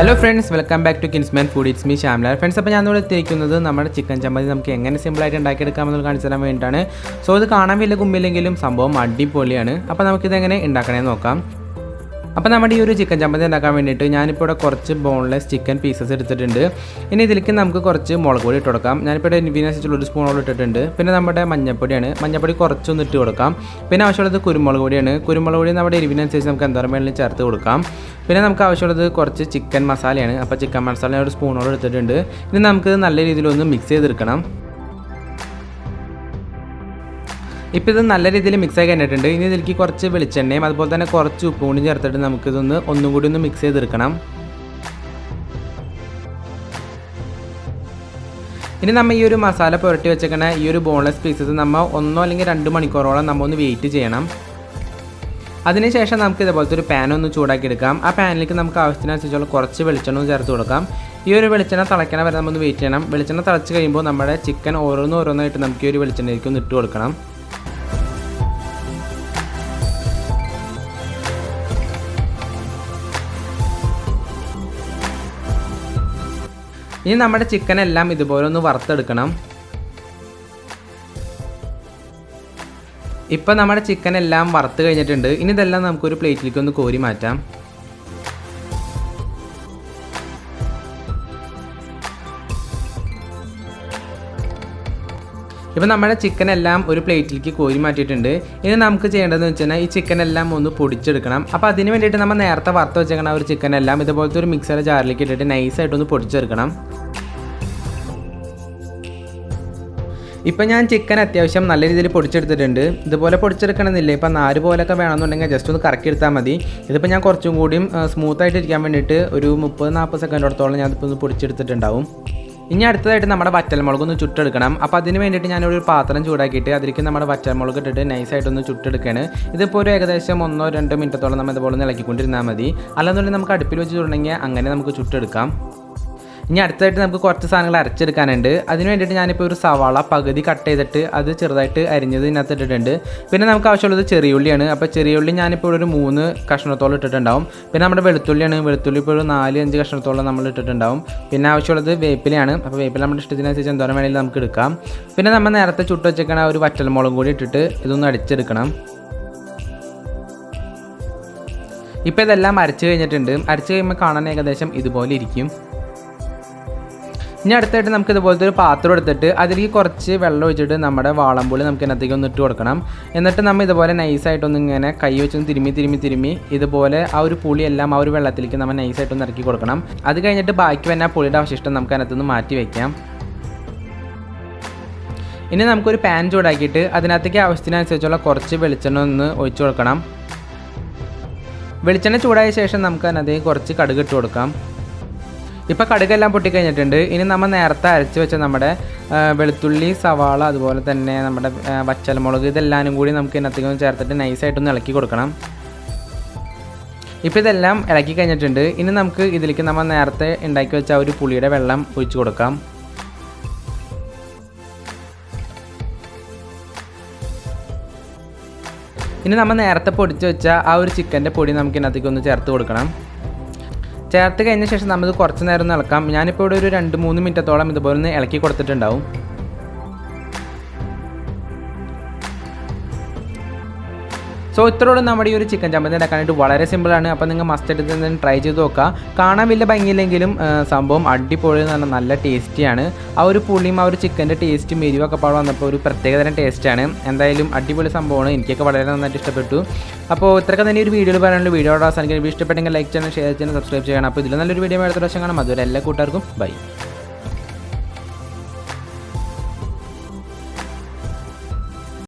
Hello friends, welcome back to Kinsman Food. It's me Shamla. Friends, അപ്പോൾ ഞാൻ ഇവിടെ എത്തിയിരിക്കുന്നത് നമ്മുടെ ചിക്കൻ ചമ്മന്തി നമുക്ക് എങ്ങനെ സിമ്പിൾ ആയിട്ട് ഉണ്ടാക്കിയെടുക്കാമെന്ന് കാണിച്ചു തരാൻ വേണ്ടിയിട്ടാണ്. സോ ഇത് കാണാൻ വലിയ കുമ്പില്ലെങ്കിലും സംഭവം അടിപൊളിയാണ്. അപ്പോൾ നമുക്കിത് എങ്ങനെ ഉണ്ടാക്കണമെന്ന് നോക്കാം. അപ്പോൾ നമ്മുടെ ഈ ഒരു ചിക്കൻ ചമ്മന്തി ഉണ്ടാക്കാൻ വേണ്ടിയിട്ട് ഞാനിപ്പോൾ ഇവിടെ കുറച്ച് ബോൺലെസ് ചിക്കൻ പീസസ് എടുത്തിട്ടുണ്ട്. ഇനി ഇതിലേക്ക് നമുക്ക് കുറച്ച് മുളക് പൊടി ഇട്ട് കൊടുക്കാം. ഞാനിപ്പോൾ ഇവിടെ ഇതിനനുസരിച്ചുള്ള ഒരു സ്പൂണോളം ഇട്ടിട്ടുണ്ട്. പിന്നെ നമ്മുടെ മഞ്ഞൾപ്പൊടിയാണ്, മഞ്ഞൾപ്പൊടി കുറച്ചൊന്ന് ഇട്ട് കൊടുക്കാം. പിന്നെ ആവശ്യമുള്ളത് കുരുമുളക് പൊടിയാണ്. കുരുമുളക് പൊടി നമ്മുടെ എരിവിനനുസരിച്ച് നമുക്ക് എന്തോരം വേണമെങ്കിലും ചേർത്ത് കൊടുക്കാം. പിന്നെ നമുക്ക് ആവശ്യമുള്ളത് കുറച്ച് ചിക്കൻ മസാലയാണ്. അപ്പോൾ ചിക്കൻ മസാല ഒരു സ്പൂണോളം എടുത്തിട്ടുണ്ട്. ഇനി നമുക്ക് നല്ല രീതിയിലൊന്ന് മിക്സ് ചെയ്തെടുക്കണം. ഇപ്പോൾ ഇത് നല്ല രീതിയിൽ മിക്സായി കഴിഞ്ഞിട്ടുണ്ട്. ഇനി ഇതിലേക്ക് കുറച്ച് വെളിച്ചെണ്ണയും അതുപോലെ തന്നെ കുറച്ച് ഉപ്പും കൂടി ചേർത്തിട്ട് നമുക്കിതൊന്ന് ഒന്നും കൂടി ഒന്ന് മിക്സ് ചെയ്തെടുക്കണം. ഇനി നമ്മൾ ഈ ഒരു മസാല പുരട്ടി വെച്ചേക്കണ ഈ ഒരു ബോൺലെസ് പീസസ് നമ്മൾ 1 അല്ലെങ്കിൽ 2 മണിക്കൂറോളം നമ്മൾ ഒന്ന് വെയിറ്റ് ചെയ്യണം. അതിനുശേഷം നമുക്ക് ഇതുപോലത്തെ ഒരു പാൻ ഒന്ന് ചൂടാക്കി എടുക്കാം. ആ പാനിലേക്ക് നമുക്ക് ആവശ്യത്തിനനുസരിച്ചുള്ള കുറച്ച് വെളിച്ചെണ്ണ ചേർത്ത് കൊടുക്കാം. ഈ ഒരു വെളിച്ചെണ്ണ തിളയ്ക്കണ വരെ നമ്മൾ വെയിറ്റ് ചെയ്യണം. വെളിച്ചെണ്ണ തിളച്ച് കഴിയുമ്പോൾ നമ്മുടെ ചിക്കൻ ഓരോന്നായിട്ട് നമുക്ക് ഈ ഒരു വെളിച്ചെണ്ണയിലേക്ക് ഒന്ന് ഇട്ട് കൊടുക്കണം. ഇനി നമ്മുടെ ചിക്കൻ എല്ലാം ഇതുപോലെ ഒന്ന് വറുത്തെടുക്കണം. ഇപ്പം നമ്മുടെ ചിക്കൻ എല്ലാം വറുത്ത് കഴിഞ്ഞിട്ടുണ്ട്. ഇനി ഇതെല്ലാം നമുക്കൊരു പ്ലേറ്റിലേക്ക് ഒന്ന് കോരി മാറ്റാം. ഇപ്പം നമ്മുടെ ചിക്കൻ എല്ലാം ഒരു പ്ലേറ്റിലേക്ക് കോരി മാറ്റിയിട്ടുണ്ട്. ഇനി നമുക്ക് ചെയ്യേണ്ടതെന്ന് വെച്ച് കഴിഞ്ഞാൽ ഈ ചിക്കൻ എല്ലാം ഒന്ന് പൊടിച്ചെടുക്കണം. അപ്പോൾ അതിന് വേണ്ടിയിട്ട് നമ്മൾ നേരത്തെ വറുത്ത് വെച്ചേക്കണ ഒരു ചിക്കൻ എല്ലാം ഇതുപോലത്തെ ഒരു മിക്സറുടെ ജാറിലേക്ക് ഇട്ടിട്ട് നൈസായിട്ടൊന്ന് പൊടിച്ചെടുക്കണം. ഇപ്പം ഞാൻ ചിക്കൻ അത്യാവശ്യം നല്ല രീതിയിൽ പൊടിച്ചെടുത്തിട്ടുണ്ട്. ഇതുപോലെ പൊടിച്ചെടുക്കണമെന്നില്ല. ഇപ്പം 4 പോലൊക്കെ വേണമെന്നുണ്ടെങ്കിൽ ജസ്റ്റ് ഒന്ന് കറക്കി എടുത്താൽ മതി. ഇതിപ്പോൾ ഞാൻ കുറച്ചും കൂടിയും സ്മൂത്തായിട്ട് ഇരിക്കാൻ വേണ്ടിയിട്ട് ഒരു 30-40 സെക്കൻഡോളത്തോളം ഞാനിപ്പോൾ ഒന്ന് പൊടിച്ചെടുത്തിട്ടുണ്ടാവും. ഇനി അടുത്തതായിട്ട് നമ്മുടെ വറ്റൽമുളകൊന്ന് ചുട്ടെടുക്കണം. അപ്പോൾ അതിന് വേണ്ടിയിട്ട് ഞാനൊരു പാത്രം ചൂടാക്കിയിട്ട് അതിലേക്ക് നമ്മുടെ വറ്റൽമുളക് ഇട്ടിട്ട് നൈസായിട്ടൊന്ന് ചുട്ടെടുക്കുകയാണ്. ഇതിപ്പോൾ ഒരു ഏകദേശം 1-2 മിനിറ്റത്തോളം നമ്മൾ ഇതുപോലെ ഒന്ന് ഇളക്കിക്കൊണ്ടിരുന്നാൽ മതി. അല്ലാന്നുണ്ടെങ്കിൽ നമുക്ക് അടുപ്പിൽ വെച്ച് ചുടണമെങ്കിൽ അങ്ങനെ നമുക്ക് ചുട്ടെടുക്കാം. ഇനി അടുത്തായിട്ട് നമുക്ക് കുറച്ച് സാധനങ്ങൾ അരച്ചെടുക്കാനുണ്ട്. അതിന് വേണ്ടിയിട്ട് ഞാനിപ്പോൾ ഒരു സവാള പകുതി കട്ട് ചെയ്തിട്ട് അത് ചെറുതായിട്ട് അരിഞ്ഞത് ഇതിനകത്ത് ഇട്ടിട്ടുണ്ട്. പിന്നെ നമുക്ക് ആവശ്യമുള്ളത് ചെറിയുള്ളിയാണ്. അപ്പോൾ ചെറിയുള്ളി ഞാനിപ്പോൾ ഒരു 3 കഷ്ണത്തോളം ഇട്ടിട്ടുണ്ടാവും. പിന്നെ നമ്മുടെ വെളുത്തുള്ളിയാണ്. വെളുത്തുള്ളി ഇപ്പോൾ ഒരു 4-5 കഷ്ണത്തോളം നമ്മൾ ഇട്ടിട്ടുണ്ടാവും. പിന്നെ ആവശ്യമുള്ളത് വേപ്പിലയാണ്. അപ്പോൾ വേപ്പില നമ്മുടെ ഇഷ്ടത്തിനനുസരിച്ച് എന്തോരം വേണമെങ്കിലും നമുക്ക് എടുക്കാം. പിന്നെ നമ്മൾ നേരത്തെ ചുട്ട് വെച്ചേക്കണ ഒരു വറ്റൽമുളകും കൂടി ഇട്ടിട്ട് ഇതൊന്ന് അടിച്ചെടുക്കണം. ഇപ്പോൾ ഇതെല്ലാം അരച്ച് കഴിഞ്ഞിട്ടുണ്ട്. അരച്ച് കഴിയുമ്പോൾ കാണാൻ ഏകദേശം ഇതുപോലെ ഇരിക്കും. ഇനി അടുത്തായിട്ട് നമുക്ക് ഇതുപോലത്തെ ഒരു പാത്രം എടുത്തിട്ട് അതിലേക്ക് കുറച്ച് വെള്ളം ഒഴിച്ചിട്ട് നമ്മുടെ വാളംപുളി നമുക്ക് ഇതിനകത്തേക്ക് ഒന്ന് ഇട്ട് കൊടുക്കണം. എന്നിട്ട് നമ്മൾ ഇതുപോലെ നൈസായിട്ടൊന്ന് ഇങ്ങനെ കൈ വെച്ചൊന്ന് തിരുമ്മി ഇതുപോലെ ആ ഒരു പുളിയെല്ലാം ആ ഒരു വെള്ളത്തിലേക്ക് നമ്മൾ നൈസായിട്ടൊന്ന് ഇറക്കി കൊടുക്കണം. അത് കഴിഞ്ഞിട്ട് ബാക്കി വന്ന പുളിയുടെ അവശിഷ്ടം നമുക്ക് അതിനകത്തുനിന്ന് മാറ്റി വയ്ക്കാം. ഇനി നമുക്കൊരു പാൻ ചൂടാക്കിയിട്ട് അതിനകത്തേക്ക് ആവശ്യത്തിനനുസരിച്ചുള്ള കുറച്ച് വെളിച്ചെണ്ണ ഒന്ന് ഒഴിച്ചു കൊടുക്കണം. വെളിച്ചെണ്ണ ചൂടായ ശേഷം നമുക്ക് അതിനകത്തേക്ക് കുറച്ച് കടുക് ഇട്ട് കൊടുക്കാം. ഇപ്പോൾ കടുകെല്ലാം പൊട്ടിക്കഴിഞ്ഞിട്ടുണ്ട്. ഇനി നമ്മൾ നേരത്തെ അരച്ച് വെച്ച നമ്മുടെ വെളുത്തുള്ളി, സവാള, അതുപോലെ തന്നെ നമ്മുടെ വറ്റൽമുളക് ഇതെല്ലാനും കൂടി നമുക്ക് ഇതിനകത്തേക്ക് ചേർത്തിട്ട് നൈസായിട്ടൊന്ന് ഇളക്കി കൊടുക്കണം. ഇപ്പോൾ ഇതെല്ലാം ഇളക്കി കഴിഞ്ഞിട്ടുണ്ട്. ഇനി നമുക്ക് ഇതിലേക്ക് നമ്മൾ നേരത്തെ ഉണ്ടാക്കി വെച്ച ഒരു പുളിയുടെ വെള്ളം ഒഴിച്ച് കൊടുക്കാം. ഇനി നമ്മൾ നേരത്തെ പൊടിച്ച് വെച്ച ആ ഒരു ചിക്കൻ്റെ പൊടി നമുക്ക് ഇതിനകത്തേക്ക് ഒന്ന് ചേർത്ത് കൊടുക്കണം. ചേർത്ത് കഴിഞ്ഞ ശേഷം നമ്മൾ കുറച്ച് നേരം ഒന്ന് ഇളക്കാം. ഞാനിപ്പോൾ ഇവിടെ ഒരു 2-3 മിനിറ്റത്തോളം ഇതുപോലെ ഒന്ന് ഇളക്കി കൊടുത്തിട്ടുണ്ടാവും. സോ ഇത്രയോടെ നമ്മുടെ ഈ ഒരു ചിക്കൻ ചമ്മന്തി ഉണ്ടാക്കാനായിട്ട് വളരെ സിമ്പിളാണ്. അപ്പോൾ നിങ്ങൾ മസ്റ്റ് എടുത്ത് ട്രൈ ചെയ്ത് നോക്കുക. കാണാൻ വലിയ ഭംഗിയില്ലെങ്കിലും സംഭവം അടിപൊളി എന്ന് പറഞ്ഞാൽ നല്ല ടേസ്റ്റിയാണ്. ആ ഒരു പുളിയും ആ ഒരു ചിക്കൻ്റെ ടേസ്റ്റും എരിവൊക്കെ പാടെ വന്നപ്പോൾ ഒരു പ്രത്യേകതരം ടേസ്റ്റാണ്. എന്തായാലും അടിപൊളി സംഭവമാണ്. എനിക്കൊക്കെ വളരെ നന്നായിട്ട് ഇഷ്ടപ്പെട്ടു. അപ്പോൾ ഇത്രയൊക്കെ തന്നെ ഒരു വീഡിയോയിൽ പറയാനുള്ള വീഡിയോ അവസാനിക്കാൻ ഇഷ്ടപ്പെട്ടെങ്കിൽ ലൈക്ക് ചെയ്യണം, ഷെയർ ചെയ്യണം, സബ്സ്ക്രൈബ് ചെയ്യണം. അപ്പോൾ ഇതിൽ നല്ലൊരു വീഡിയോ അടുത്ത പ്രാവശ്യം കാണാം. അതുവരെ എല്ലാ കൂട്ടുകാർക്കും ബൈ.